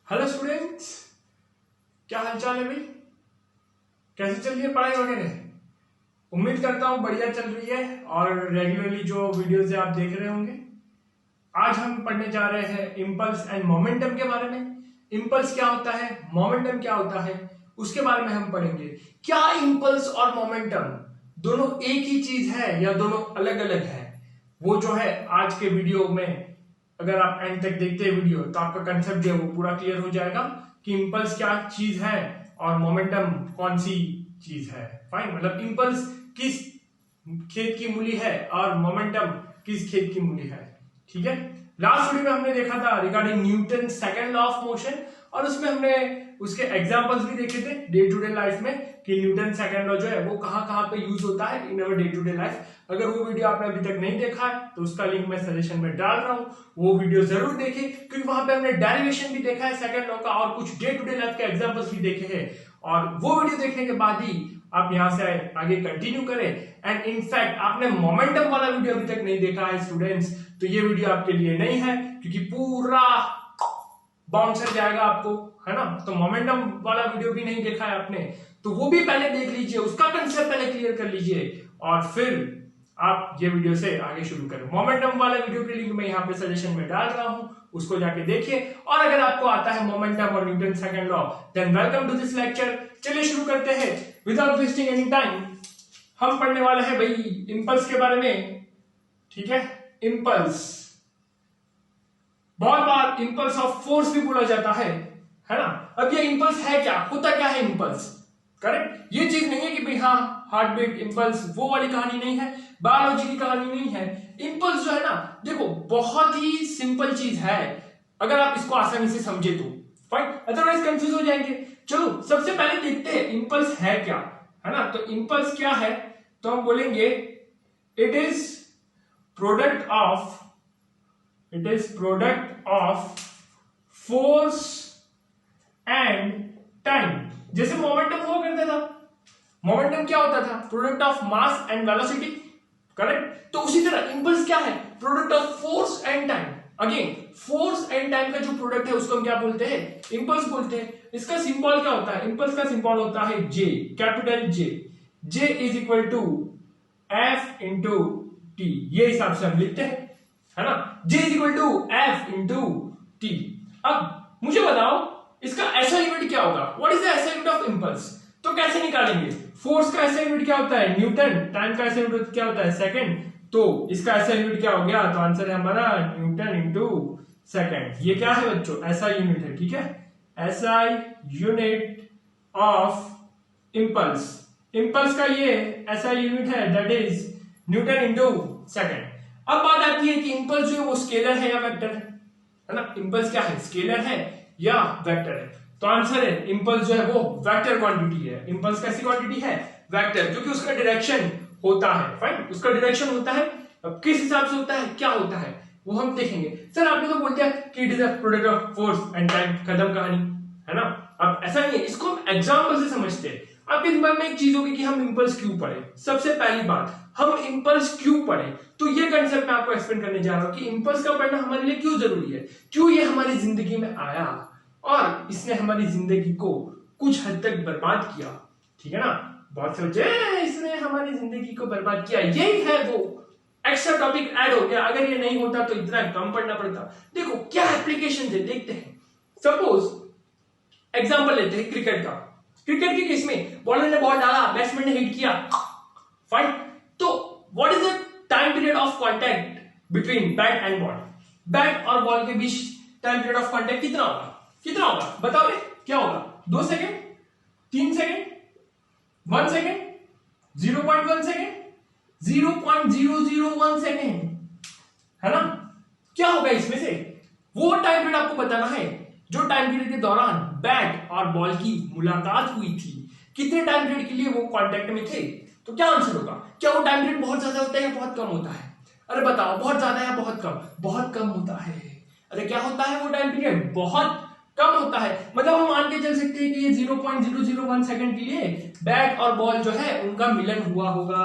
Hello students, क्या हालचाल है भाई? कैसे चल रही है पढ़ाई वगैरह? उम्मीद करता हूँ बढ़िया चल रही है और रेगुलरली जो वीडियोस है आप देख रहे होंगे। आज हम पढ़ने जा रहे हैं इम्पल्स एंड मोमेंटम के बारे में। इम्पल्स क्या होता है, मोमेंटम क्या होता है, उसके बारे में हम पढ़ेंगे। क्या इम्पल्स और मोमेंटम दोनों एक ही चीज है या दोनों अलग अलग है? वो जो है आज के वीडियो में, अगर आप एंड तक देखते हैं वीडियो तो आपका कंसेप्ट जो है वो पूरा क्लियर हो जाएगा कि इम्पल्स क्या चीज है और मोमेंटम कौन सी चीज है। फाइन, मतलब इम्पल्स किस खेत की मूली है और मोमेंटम किस खेत की मूली है। ठीक है, लास्ट वीडियो में हमने देखा था regarding Newton second law of motion और उसमें हमने उसके एग्जांपल्स भी देखे थे डे टू डे लाइफ में कि न्यूटन सेकंड लॉ जो है वो कहां कहां पे यूज होता है in our day to day life. अगर वो वीडियो आपने अभी तक नहीं देखा है तो उसका लिंक मैं सजेशन में डाल रहा हूं, वो वीडियो जरूर देखें क्योंकि वहां पे हमने डेरिवेशन भी देखा है सेकंड लॉ का और कुछ डे टू डे लाइफ के एग्जांपल्स भी देखे हैं। और वो वीडियो देखने के बाद ही आप यहां से आगे कंटिन्यू करें। एंड इनफैक्ट आपने मोमेंटम वाला वीडियो अभी तक नहीं देखा है स्टूडेंट्स, तो ये वीडियो आपके लिए नहीं है क्योंकि पूरा बाउंसर जाएगा आपको, है ना। तो मोमेंटम वाला वीडियो भी नहीं देखा है आपने तो वो भी पहले देख लीजिए, उसका कंसेप्ट पहले क्लियर कर लीजिए और फिर आप ये वीडियो से आगे शुरू करें। मोमेंटम वाला वीडियो की लिंक मैं यहाँ पे सजेशन में डाल रहा हूं, उसको जाके देखिए। और अगर आपको आता है मोमेंटम और Newton second law then welcome to this lecture. चलिए शुरू करते हैं विदाउट वेस्टिंग एनी टाइम। हम पढ़ने वाले हैं भाई इंपल्स के बारे में। ठीक है, इंपल्स बहुत बार इंपल्स ऑफ फोर्स भी बोला जाता है ना। अब ये इंपल्स है क्या, होता क्या है इंपल्स? करेक्ट, ये चीज नहीं है कि भाई हाँ हार्ट बीट इंपल्स, वो वाली कहानी नहीं है, बायोलॉजी की कहानी नहीं है। इंपल्स जो है ना, देखो बहुत ही सिंपल चीज है अगर आप इसको आसानी से समझे तो। फाइन, अदरवाइज कंफ्यूज हो जाएंगे। चलो सबसे पहले देखते हैं इंपल्स है क्या, है ना। तो इंपल्स क्या है, तो हम बोलेंगे it is product of force and time. जैसे मोमेंटम हुआ करता था, मोमेंटम क्या होता था, product of mass and velocity, correct. तो उसी तरह इंपल्स क्या है, product of force and time. Again force and time का जो प्रोडक्ट है उसको हम क्या बोलते हैं, इंपल्स बोलते हैं। इसका सिंबल क्या होता है, इंपल्स का सिंबल होता है J, capital J. J is equal to F into T, ये हिसाब से हम लिखते हैं, है ना। J is equal to F into T. अब मुझे बताओ इसका ऐसा यूनिट क्या होगा, what is the SI unit of impulse? तो कैसे निकालेंगे? फोर्स का ऐसा यूनिट क्या होता है, न्यूटन। टाइम का ऐसा यूनिट क्या होता है, सेकंड। तो इसका ऐसा यूनिट क्या हो गया, तो आंसर है हमारा न्यूटन इंटू सेकंड। ये क्या है बच्चों, ऐसा यूनिट है। ठीक है, ऐसा यूनिट ऑफ इंपल्स, इंपल्स का ये ऐसा यूनिट है that is Newton into second. अब बात आती है कि इंपल्स जो है वो स्केलर है या वेक्टर है ना। इंपल्स क्या है, स्केलर है या वेक्टर है? तो आंसर है इंपल्स जो है वो वेक्टर क्वांटिटी है। इंपल्स कैसी क्वांटिटी है, वेक्टर, क्योंकि उसका डायरेक्शन होता है। फाइन, उसका डायरेक्शन होता है। अब किस हिसाब से होता है, क्या होता है, वो हम देखेंगे। सर आपने तो बोल दिया कि it is a product of force and time, खत्म कहानी, है ना। अब ऐसा नहीं है, इसको हम एग्जांपल से समझते हैं। आपके दिमाग में एक चीज होगी कि हम इंपल्स क्यों पढ़े। सबसे पहली बात, हम इंपल्स क्यों पढ़े, तो ये कंसेप्ट मैं आपको एक्सप्लेन करने जा रहा हूं कि इंपल्स का पढ़ना हमारे लिए क्यों जरूरी है, क्यों ये हमारी जिंदगी में आया और इसने हमारी जिंदगी को कुछ हद तक बर्बाद किया। ठीक है ना, बहुत सोचे इसने हमारी जिंदगी को बर्बाद किया, यही है वो एक्स्ट्रा टॉपिक ऐड हो गया। अगर ये नहीं होता तो इतना कम पढ़ना पड़ता। देखो क्या एप्लीकेशन है, देखते हैं। सपोज एग्जाम्पल लेते हैं क्रिकेट का। क्रिकेट के केस में बॉलर ने बॉल डाला, बैट्समैन ने हिट किया, फाइन। तो what is the time period of contact between bat and ball? Bat और बॉल के बीच टाइम पीरियड ऑफ कांटेक्ट कितना होगा, कितना होगा बताओ रे, क्या होगा? 2 second, 3 second, 1 second, 0.1 second, 0.001 second, है ना। क्या होगा इसमें से? वो टाइम पीरियड आपको बताना है जो टाइम पीरियड के दौरान बैट और बॉल की मुलाकात हुई थी। कितने टाइम पीरियड के लिए वो कांटेक्ट में थे? तो क्या आंसर होगा? क्या वो टाइम पीरियड बहुत ज्यादा होता है या बहुत कम होता है? अरे बताओ, बहुत ज्यादा या बहुत कम? बहुत कम होता है। अरे क्या होता है वो टाइम पीरियड? बहुत कम होता है। मतलब हम मान के चल सकते हैं कि ये 0.001 सेकंड के लिए बैट और बॉल जो है उनका मिलन हुआ होगा।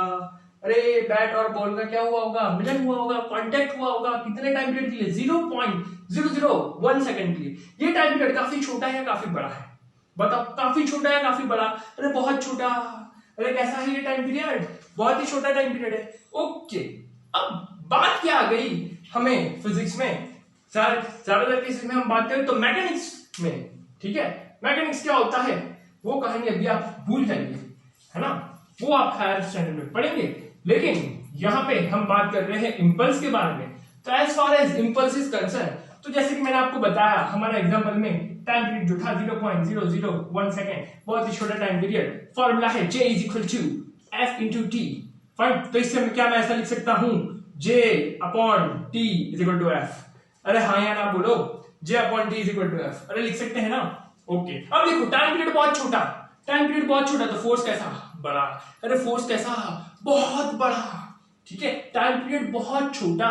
अरे बैट और बॉल का क्या हुआ होगा, मिलन हुआ होगा, कांटेक्ट हुआ होगा, कितने टाइम पीरियड के लिए, 0.001 सेकंड के लिए। ये टाइम पीरियड काफी छोटा है या काफी बड़ा है, बताओ, काफी छोटा है काफी बड़ा, अरे बहुत छोटा, अरे कैसा है ये टाइम पीरियड, बहुत ही छोटा टाइम पीरियड है। ओके, अब बात क्या आ गई हमें फिजिक्स में, ज्यादातर केसेस में हम बात करें तो मैकेनिक्स में, ठीक है, मैकेनिक्स क्या होता है वो कहानी अभी आप भूल जाएंगे, है ना, वो आप हायर स्टैंडर्ड में पढ़ेंगे, लेकिन यहाँ पे हम बात कर रहे हैं इंपल्स के बारे में। तो as far as impulse is concern, तो जैसे कि मैंने आपको बताया हमारा एग्जांपल में टाइम पीरियड जो था 0.001 सेकेंड, बहुत ही छोटा टाइम पीरियड, फॉर्मूला है J is equal to F into T, fine. तो इससे क्या मैं ऐसा लिख सकता हूं, J upon T is equal to F, अरे हाँ या ना बोलो, J upon T is equal to F, अरे लिख सकते हैं ना। ओके, अब देखो टाइम पीरियड बहुत छोटा, टाइम पीरियड बहुत छोटा, तो फोर्स कैसा बड़ा, अरे फोर्स कैसा बहुत बड़ा, ठीक है, टाइम पीरियड बहुत छोटा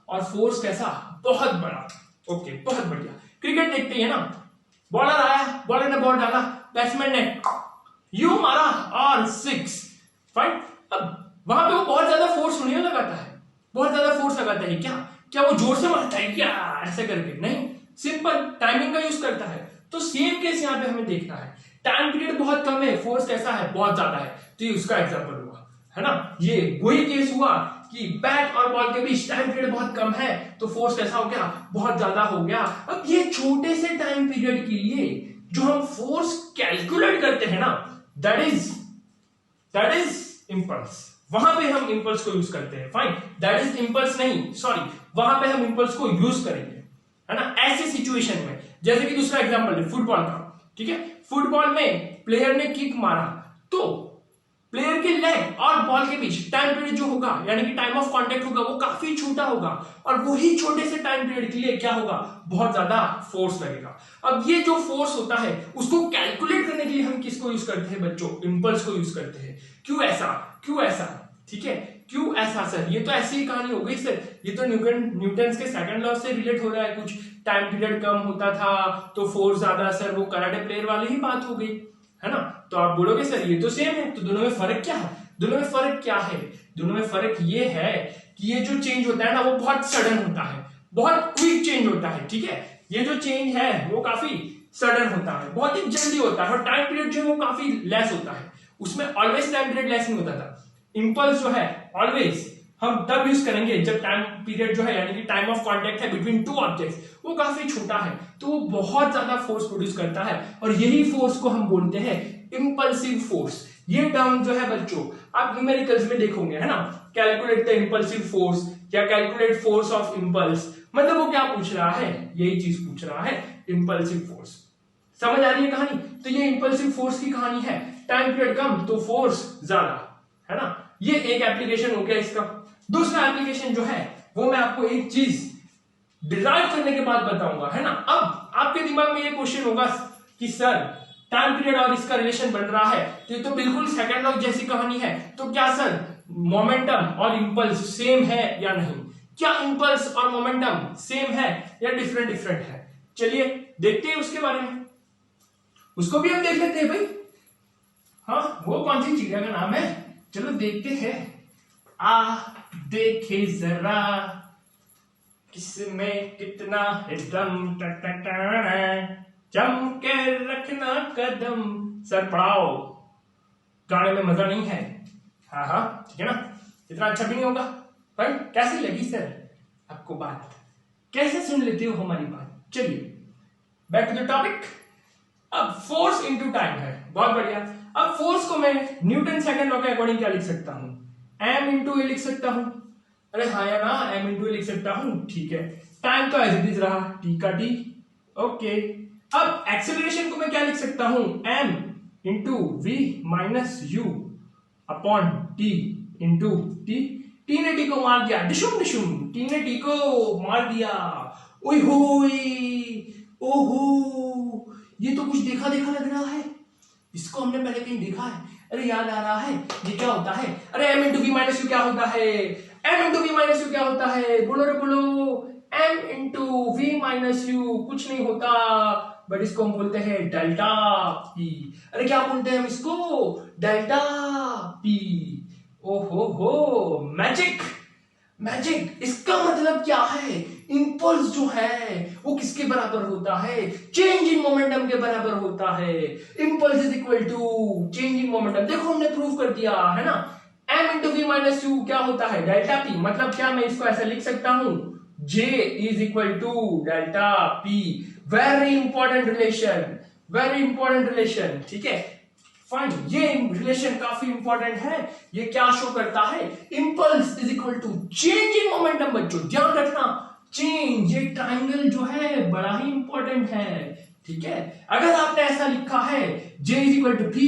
और फोर्स कैसा बहुत बड़ा। ओके, बहुत बढ़िया। क्रिकेट देखते हैं ना, बॉलर आया, बॉलर ने बॉल डाला, बैट्समैन ने यू मारा और 6, फाइन। अब वहां पे वो बहुत ज्यादा फोर्स नहीं लगाता है, बहुत ज्यादा फोर्स लगाता है क्या, क्या वो जोर से मारता है क्या, ऐसे करके नहीं, सिंपल टाइमिंग का यूज करता है। तो सेम केस यहाँ पे हमें देखना है, टाइम पीरियड बहुत कम है, फोर्स कैसा है बहुत ज्यादा है, तो ये उसका एग्जांपल हुआ, है ना। ये वही केस हुआ कि बैट और बॉल के बीच टाइम पीरियड बहुत कम है, तो फोर्स कैसा हो गया, बहुत ज्यादा हो गया। अब ये छोटे से टाइम पीरियड के लिए जो हम फोर्स कैलकुलेट करते हैं ना, दैट इज इंपल्स, वहां पे हम इंपल्स को यूज करते हैं, फाइन, दैट इज इंपल्स नहीं, सॉरी, वहां पे हम इंपल्स को यूज करेंगे, है ना, ऐसे सिचुएशन में। जैसे कि दूसरा एग्जांपल है फुटबॉल का, ठीक है, फुटबॉल में प्लेयर ने किक मारा, तो प्लेयर के लेग और बॉल के बीच टाइम पीरियड जो होगा, यानी कि टाइम ऑफ कांटेक्ट होगा, वो काफी छोटा होगा, और वही छोटे से टाइम पीरियड के लिए क्या होगा, बहुत ज्यादा फोर्स लगेगा। अब ये जो फोर्स होता है उसको कैलकुलेट करने के लिए हम किसको यूज करते हैं बच्चों, इंपल्स को यूज करते हैं। क्यों ऐसा, ठीक है, क्यों ऐसा सर, ये तो ऐसी ही कहानी हो गई सर, ये तो न्यूटन के सेकंड लॉ से रिलेट हो रहा है, कुछ टाइम पीरियड कम होता था तो फोर्स ज्यादा, सर वो कराटे प्लेयर वाली ही बात हो गई, है ना। तो आप बोलोगे सर ये तो सेम है, तो दोनों में फर्क क्या है, दोनों में फर्क क्या है, दोनों में फर्क ये है कि ये जो चेंज होता है ना वो बहुत सडन होता है, बहुत क्विक चेंज होता है, ठीक है, ये जो चेंज है वो काफी सडन होता है, बहुत ही जल्दी होता है, और टाइम पीरियड जो है वो काफी लेस होता है, उसमें ऑलवेज टाइम पीरियड लेस नहीं होता था। इंपल्स जो है ऑलवेज हम तब यूज करेंगे जब टाइम पीरियड जो है, यानी कि टाइम ऑफ कांटेक्ट है बिटवीन टू ऑब्जेक्ट्स, वो काफी छोटा है, तो वो बहुत ज्यादा फोर्स प्रोड्यूस करता है, और यही फोर्स को हम बोलते हैं इंपल्सिव फोर्स। ये टर्म जो है बच्चों आप न्यूमेरिकल्स में देखोगे, है ना, कैलकुलेट द इंपल्सिव फोर्स या कैलकुलेट फोर्स ऑफ इंपल्स, मतलब वो क्या पूछ रहा है, यही चीज पूछ रहा है, इंपल्सिव फोर्स। समझ आ रही है कहानी। तो ये इंपल्सिव फोर्स की कहानी है, टाइम पीरियड कम तो फोर्स ज्यादा, है ना। ये एक एप्लीकेशन हो गया इसका। दूसरा एप्लीकेशन जो है वो मैं आपको एक चीज डिराइव करने के बाद बताऊंगा, है ना। अब आपके दिमाग में ये क्वेश्चन होगा कि सर टाइम पीरियड और इसका रिलेशन बन रहा है, तो ये तो बिल्कुल सेकंड लॉ जैसी कहानी है, तो क्या सर मोमेंटम और इंपल्स सेम है या नहीं, क्या इंपल्स और मोमेंटम सेम है या डिफरेंट है। चलिए देखते हैं उसके बारे में, उसको भी हम देख लेते हैं भाई। हाँ, वो कौन सी चिड़िया का नाम है, चलो देखते हैं। देखे जरा किसमें कितना है दम, जम के रखना कदम। सर पढ़ाओ, गाने में मजा नहीं है। हाँ ठीक है ना, इतना अच्छा भी नहीं होगा, पर कैसी लगी सर आपको बात, कैसे सुन लेते हो हमारी बात। चलिए बैक टू द टॉपिक। अब फोर्स इनटू टाइम है, बहुत बढ़िया। अब फोर्स को मैं न्यूटन सेकंड लॉ के अकॉर्डिंग क्या लिख सकता हूं, m इंटू ए लिख सकता हूं, अरे हाँ या ना, m इंटू ए लिख सकता हूं, ठीक है। टाइम तो एज इट इज रहा, t का t, ओके। अब एक्सेलरेशन को मैं क्या लिख सकता हूं, m into V minus U upon t into T. T ने टी को मार दिया, डिशुम डिशुम, टी ने टी को मार दिया, ओए होए, ओहो, ये तो कुछ देखा देखा लग रहा है, इसको हमने पहले कहीं देखा है, अरे याद आ रहा है, ये क्या होता है, अरे m into V minus U क्या होता है, m into V minus U क्या होता है, बोलो रे बोलो, m into V minus U कुछ नहीं होता, बट इसको हम बोलते हैं डेल्टा पी। अरे क्या बोलते हैं हम इसको, डेल्टा पी। ओहो हो, मैजिक। मैजिक इसका मतलब क्या है? इंपल्स जो है वो किसके बराबर होता है? चेंज इन मोमेंटम के बराबर होता है। Impulse is equal to change in momentum. देखो हमने प्रूव कर दिया है ना। m into V minus U क्या होता है? Delta P. मतलब क्या मैं इसको ऐसा लिख सकता हूं? J is equal to delta P. Very important relation, very important relation. ठीक है, फाइन। ये रिलेशन काफी इंपॉर्टेंट है। ये क्या शो करता है? Impulse is equal to change in momentum. बच्चों ध्यान रखना, चेंज, ये ट्राइंगल जो है बड़ा ही इंपॉर्टेंट है। ठीक है, अगर आपने ऐसा लिखा है J is equal to P,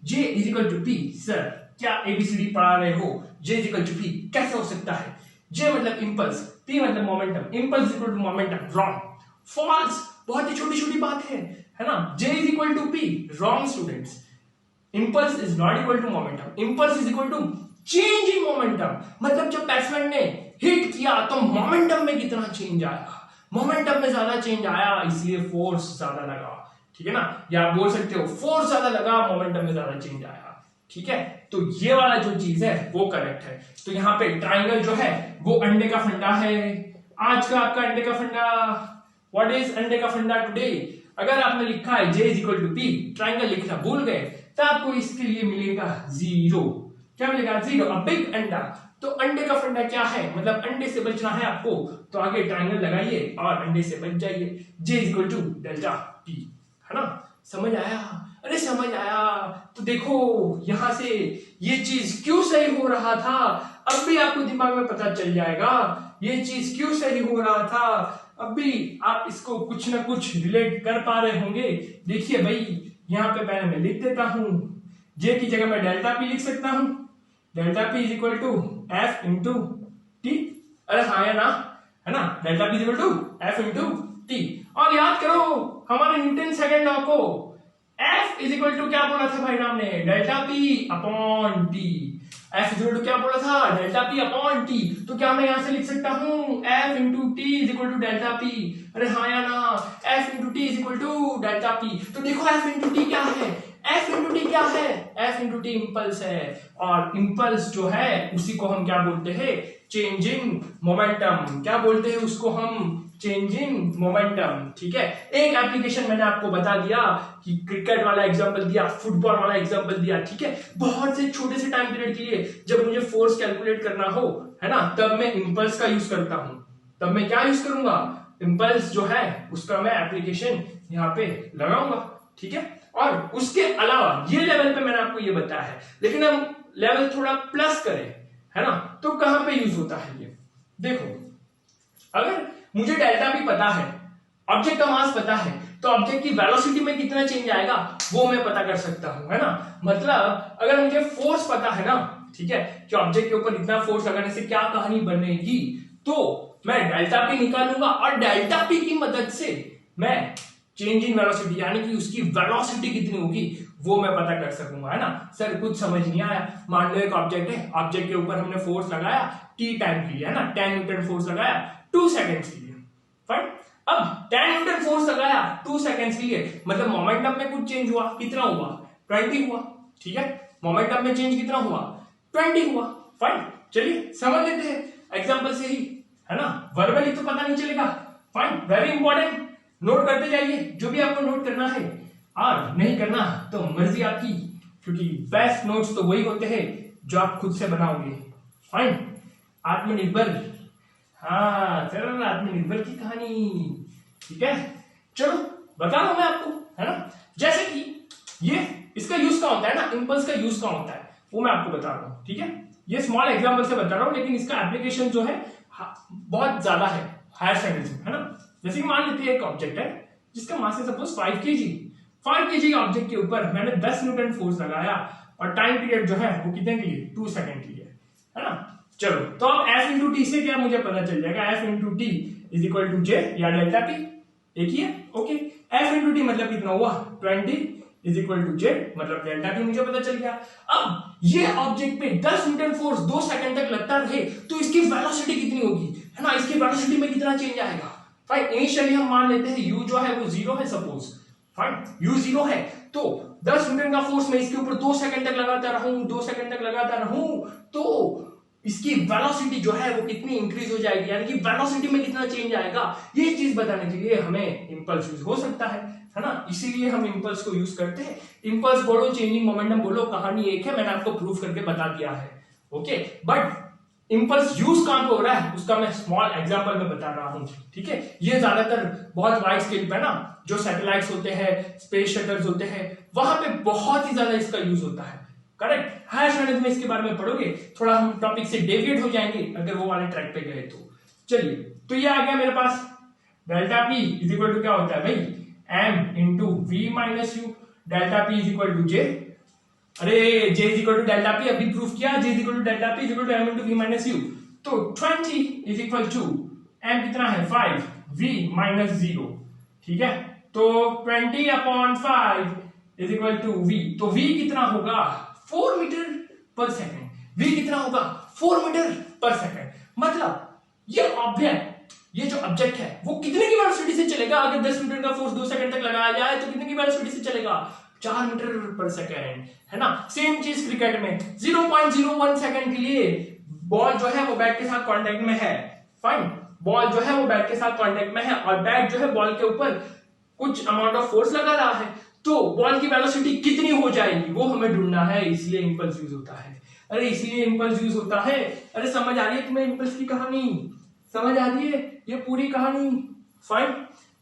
J is equal to P, sir क्या एबीसीडी पढ़ा रहे हो? J is equal to P कैसे हो सकता है? J मतलब इंपल्स, P मतलब momentum, impulse is equal to momentum. Wrong, false. बहुत ही छोटी छोटी बात है ना। J is equal to P, wrong students. Impulse is not equal to momentum, impulse is equal to change in momentum. मतलब जब बैट्समैन ने हिट किया तो मोमेंटम में कितना चेंज आया? मोमेंटम में ज्यादा चेंज आया, इसलिए फोर्स ज्यादा लगा। ठीक है ना, या आप बोल सकते हो फोर्स ज्यादा लगा, मोमेंटम में ज्यादा चेंज आया। ठीक है, तो ये वाला जो चीज है वो करेक्ट है। तो यहाँ पे ट्राइंगल जो है वो अंडे का फंडा है। आज का आपका अंडे का फंडा, व्हाट इज अंडे का फंडा टुडे? अगर आपने लिखा है J is equal to P, triangle लिखना भूल गए तो आपको इसके लिए मिलेगा 0। क्या मिलेगा? 0। अ बिग अंडा। तो अंडे का फंडा क्या है? मतलब अंडे से बचना है आपको, तो आगे ट्राइंगल लगाइए और अंडे से बच जाइए। J is equal to delta P, है ना? समझ आया? अरे समझ आया। तो देखो यहां से ये चीज क्यों सही हो रहा था, अब भी आपको दिमाग में पता चल जाएगा ये चीज क्यों सही हो रहा था। अब भी आप इसको कुछ ना कुछ रिलेट कर पा रहे होंगे। देखिए भाई, यहां पे पहले मैं लिख देता हूं, J की जगह मैं डेल्टा पी लिख सकता हूं। Delta P is equal to F into T. अरे हाँ या ना, है ना? Delta P is equal to F into T. और याद करो हमारे न्यूटन सेकंड लॉ को, F इज इक्वल टू क्या बोला था भाई नाम ने? Delta P upon T. F is equal to क्या बोला था? Delta P upon T. तो क्या मैं यहां से लिख सकता हूं F into T is equal to delta P? अरे हाँ या ना, F into T is equal to delta P. तो देखो F इंटू टी क्या है? F इंटू टी क्या है? F इंटू टी इंपल्स है। और इंपल्स जो है उसी को हम क्या बोलते हैं? Changing momentum. क्या बोलते हैं उसको हम? Changing momentum. ठीक है, एक एप्लीकेशन मैंने आपको बता दिया कि क्रिकेट वाला एग्जांपल दिया, फुटबॉल वाला एग्जांपल दिया। ठीक है, बहुत से छोटे से टाइम पीरियड के लिए जब मुझे फोर्स कैलकुलेट करना हो, है ना, तब मैं इंपल्स का यूज करता हूं। तब मैं क्या यूज करूंगा? इंपल्स जो है उसका मैं एप्लीकेशन यहाँ पे लगाऊंगा। ठीक है, और उसके अलावा ये लेवल पे मैंने आपको ये बताया है, लेकिन हम लेवल थोड़ा प्लस करें, है ना, तो कहां पे यूज होता है ये? देखो, अगर मुझे डेल्टा भी पता है, ऑब्जेक्ट का मास पता है, तो ऑब्जेक्ट की वेलोसिटी में कितना चेंज आएगा वो मैं पता कर सकता हूं, है ना। मतलब अगर मुझे फोर्स पता है ना, ठीक है, कि ऑब्जेक्ट के ऊपर इतना फोर्स लगाने से क्या कहानी बनेगी, तो मैं डेल्टा पी निकालूंगा और डेल्टा पी की मदद से मैं चेंज इन वेलोसिटी यानी कि उसकी वेलोसिटी कितनी होगी वो मैं पता कर सकूंगा, है ना। सर कुछ समझ नहीं आया। मान लो एक ऑब्जेक्ट है, ऑब्जेक्ट के ऊपर हमने फोर्स लगाया टी टाइम के लिए, है ना, 10 न्यूटन फोर्स लगाया 2 सेकंड्स के लिए। फाइन, अब 10 न्यूटन फोर्स लगाया 2 सेकंड्स के लिए, मतलब मोमेंटम में कुछ चेंज हुआ, कितना हुआ? 20 हुआ। ठीक है, मोमेंटम में चेंज कितना हुआ? 20 हुआ। फाइन, चलिए समझ लेते हैं एग्जांपल से ही, है ना, वर्बली तो पता नहीं चलेगा। फाइन, वेरी इंपॉर्टेंट, नोट करते जाइए जो भी आपको नोट करना है, और नहीं करना तो मर्जी आपकी, क्योंकि बेस्ट नोट्स तो वही होते हैं जो आप खुद से बनाओगे। फाइन, आत्मनिर्भर, हाँ चलो आत्मनिर्भर की कहानी। ठीक है, चलो बता रहा हूं मैं आपको, है ना। जैसे कि ये इसका यूज कहाँ होता है ना, इंपल्स का यूज कहाँ होता है वो मैं आपको बता रहा हूं। ठीक है, ये स्मॉल एग्जांपल से बता रहा हूं, लेकिन इसका एप्लीकेशन जो है बहुत ज्यादा है हायर स्टडीज में, है ना। जैसे कि मान लेते हैं एक ऑब्जेक्ट है जिसका मास है सपोज 5 kg। 5 kg ऑब्जेक्ट के ऊपर मैंने 10 न्यूटन फोर्स लगाया और टाइम पीरियड जो है वो कितने के लिए? 2 सेकंड के लिए, है ना। चलो, तो अब F इंटू टी से क्या मुझे पता चल जाएगा? F into T is equal to J या डेल्टा पी, एक ही है। ओके, F इंटू टी मतलब कितना हुआ? 20 इज इक्वल टू J, मतलब डेल्टा पी मुझे पता चल गया। अब ये ऑब्जेक्ट पे 10 न्यूटन फोर्स 2 सेकंड तक लगता रहे तो इसकी वेलोसिटी कितनी होगी, है ना, इसकी वेलोसिटी में कितना चेंज आएगा? फाइन, इनिशियली हम मान लेते हैं u जो है वो 0 है सपोज, फाइन, u 0 है तो 10 न्यूटन का फोर्स मैं इसके ऊपर 2 सेकंड तक लगाता रहूं, 2 सेकंड तक लगाता रहूं, तो इसकी वेलोसिटी जो है वो कितनी इंक्रीज हो जाएगी, यानी कि वेलोसिटी में कितना चेंज आएगा, ये चीज बताने के लिए हमें इंपल्स यूज हो सकता है ना, इसीलिए हम इंपल्स को यूज करते हैं। इंपल्स बोलो, चेंजिंग मोमेंटम बोलो, कहानी एक है, मैंने आपको प्रूव करके बता दिया है। ओके, बट इंपल्स यूज कहां पे हो रहा है उसका मैं स्मॉल एग्जांपल में बता रहा हूं, ठीक है। ये ज्यादातर बहुत वाइड स्केल पे ना, जो सैटेलाइट्स होते हैं, स्पेस शटल्स होते हैं, वहां पे बहुत ही ज्यादा इसका यूज होता है, करेक्ट। हायर स्टडीज में इसके बारे में पढ़ोगे, थोड़ा हम टॉपिक से डेविएट हो जाएंगे अगर वो वाले ट्रैक पे गए तो। चलिए, तो ये आ गया मेरे पास delta P is equal to क्या होता है भाई, M into V minus U, delta P is equal to J, अरे J is equal to delta P अभी प्रूफ किया, J is equal to delta P is equal to M into V minus U, तो 20 is equal to M कितना है 5, we minus 0, ठीक है, तो 20 upon 5 is equal to V, तो V कितना होगा 4 मीटर पर सेकेंड, वी कितना होगा 4 मीटर पर सेकेंड, मतलब ये ऑब्जेक्ट, ये जो ऑब्जेक्ट है वो कितने की वेलोसिटी से चलेगा, अगर 10 मीटर का फोर्स 2 सेकंड तक लगाया जाए तो कितने की वेलोसिटी से चलेगा, 4 मीटर पर सेकेंड, है ना। सेम चीज क्रिकेट में 0.01 सेकंड के लिए बॉल जो है वो बैट के साथ कांटेक्ट में है, फाइन, बॉल जो है वो बैट के साथ कांटेक्ट में है और बैट जो है बॉल के ऊपर कुछ अमाउंट ऑफ फोर्स लगा रहा है, तो बॉल की वेलोसिटी कितनी हो जाएगी वो हमें ढूंढना है, इसलिए इंपल्स यूज होता है। अरे इसलिए इंपल्स यूज होता है, अरे समझ आ रही है तुम्हें इंपल्स की कहानी, समझ आ रही है ये पूरी कहानी, फाइन।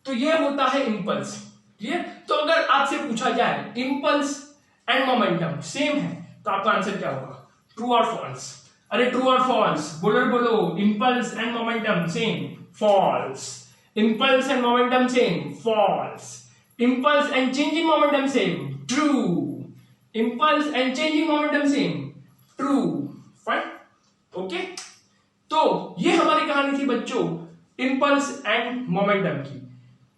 तो ये होता है इंपल्स, क्लियर। तो अगर आपसे पूछा जाए इंपल्स एंड मोमेंटम सेम है तो आपका आंसर क्या होगा, ट्रू और फॉल्स। अरे ट्रू और फॉल्स बोलो बोलो, impulse and momentum same, false. Impulse and momentum same, false. Impulse and changing momentum same, true. Impulse and changing momentum same, true. Fine, okay. तो ये हमारी कहानी थी बच्चों impulse and momentum की।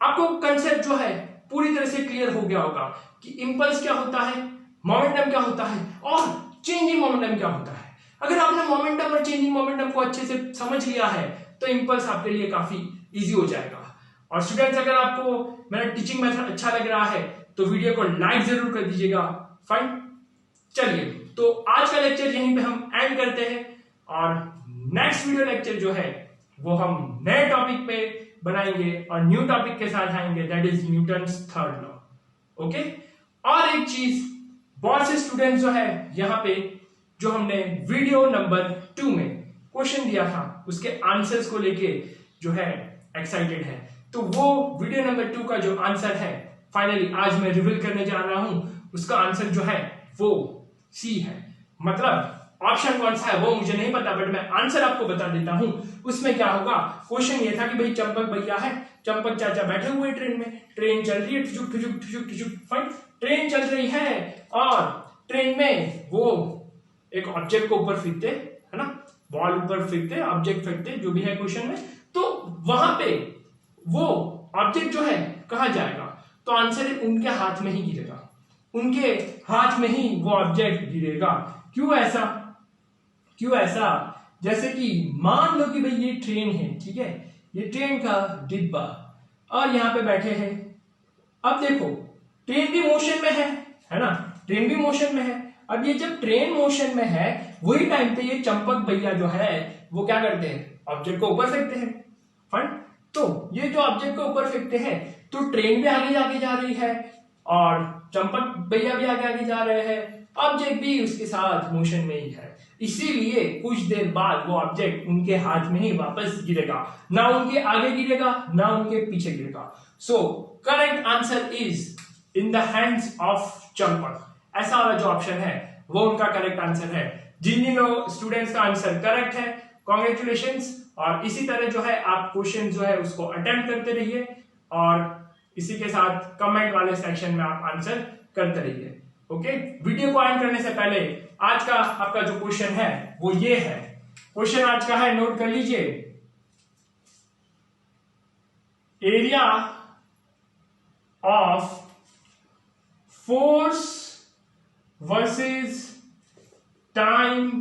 आपको कंसेप्ट जो है पूरी तरह से क्लियर हो गया होगा कि impulse क्या होता है, momentum क्या होता है और changing momentum क्या होता है। अगर आपने momentum और changing momentum को अच्छे से समझ लिया है तो impulse आपके लिए काफी इजी हो जाएगा। और स्टूडेंट्स, अगर आपको मेरा टीचिंग मेथड अच्छा लग रहा है तो वीडियो को लाइक जरूर कर दीजिएगा, फाइन। चलिए, तो आज का लेक्चर यहीं पे हम एंड करते हैं और नेक्स्ट वीडियो लेक्चर जो है वो हम नए टॉपिक पे बनाएंगे और न्यू टॉपिक के साथ आएंगे, that is Newton's third law. Okay, और एक चीज, बहुत से स्टूडेंट्स जो है यहाँ पे जो हमने वीडियो नंबर 2 में क्वेश्चन दिया था उसके आंसर्स को लेके जो है एक्साइटेड है, तो वो वीडियो नंबर 2 का जो आंसर है फाइनली आज मैं रिवील करने जा रहा हूं, उसका आंसर जो है वो सी है। मतलब ऑप्शन कौन सा है वो मुझे नहीं पता, बट मैं आंसर आपको बता देता हूं। उसमें क्या होगा, क्वेश्चन ये था कि भाई चंपक भैया है, चंपक चाचा बैठे हुए ट्रेन में, ट्रेन चल रही है, ठुजुक ठुजुक ठुजुक ठुजुक, फाइन, ट्रेन चल रही है और ट्रेन में वो एक ऑब्जेक्ट को ऊपर फेंकते, है ना, बॉल ऊपर फेंकते, ऑब्जेक्ट फेंकते, जो भी है क्वेश्चन में, तो वहां पे वो ऑब्जेक्ट जो है कहा जाएगा, तो आंसर है उनके हाथ में ही गिरेगा, उनके हाथ में ही वो ऑब्जेक्ट गिरेगा। क्यों ऐसा, क्यों ऐसा, जैसे कि मान लो कि भाई ये ट्रेन है, ठीक है, ये ट्रेन का डिब्बा और यहां पे बैठे हैं, अब देखो ट्रेन भी मोशन में है ना, ट्रेन भी मोशन में है। अब ये जब ट्रेन मोशन में है वही टाइम पे ये चंपक भैया जो है वो क्या करते हैं, ऑब्जेक्ट को ऊपर फेंकते हैं, फाइन। तो ये जो ऑब्जेक्ट को ऊपर फेंकते हैं तो ट्रेन भी आगे जा रही है और चंपक भैया भी आगे जा रहे हैं, ऑब्जेक्ट भी उसके साथ मोशन में ही है, इसीलिए कुछ देर बाद वो ऑब्जेक्ट उनके हाथ में ही वापस गिरेगा, ना उनके आगे गिरेगा ना उनके पीछे गिरेगा। So correct answer is in the hands of Champak, ऐसा वाला जो ऑप्शन है वो उनका करेक्ट आंसर है। जिन स्टूडेंट्स का आंसर करेक्ट है कॉन्ग्रेचुलेशंस, और इसी तरह जो है आप क्वेश्चन जो है उसको अटेम्प्ट करते रहिए और इसी के साथ कमेंट वाले सेक्शन में आप आंसर करते रहिए। ओके, वीडियो को एंड करने से पहले आज का आपका जो क्वेश्चन है वो ये है, क्वेश्चन आज का है, नोट कर लीजिए, area of force versus time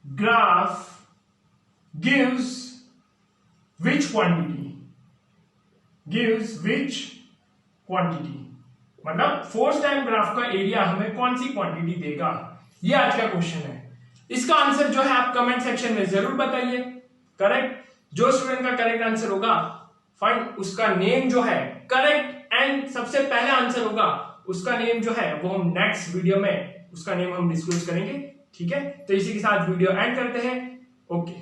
graph gives which quantity, gives which quantity, मतलब फोर्स टाइम ग्राफ का एरिया हमें कौन सी क्वांटिटी देगा, ये आज का क्वेश्चन है। इसका आंसर जो है आप कमेंट सेक्शन में जरूर बताइए। करेक्ट, जो स्टूडेंट का करेक्ट आंसर होगा फाइन, उसका नेम जो है करेक्ट एंड सबसे पहले आंसर होगा उसका नेम जो है वो हम नेक्स्ट वीडियो में उसका नेम हम डिस्क्लोज करेंगे। ठीक है, तो इसी के साथ वीडियो एंड करते हैं। ओके।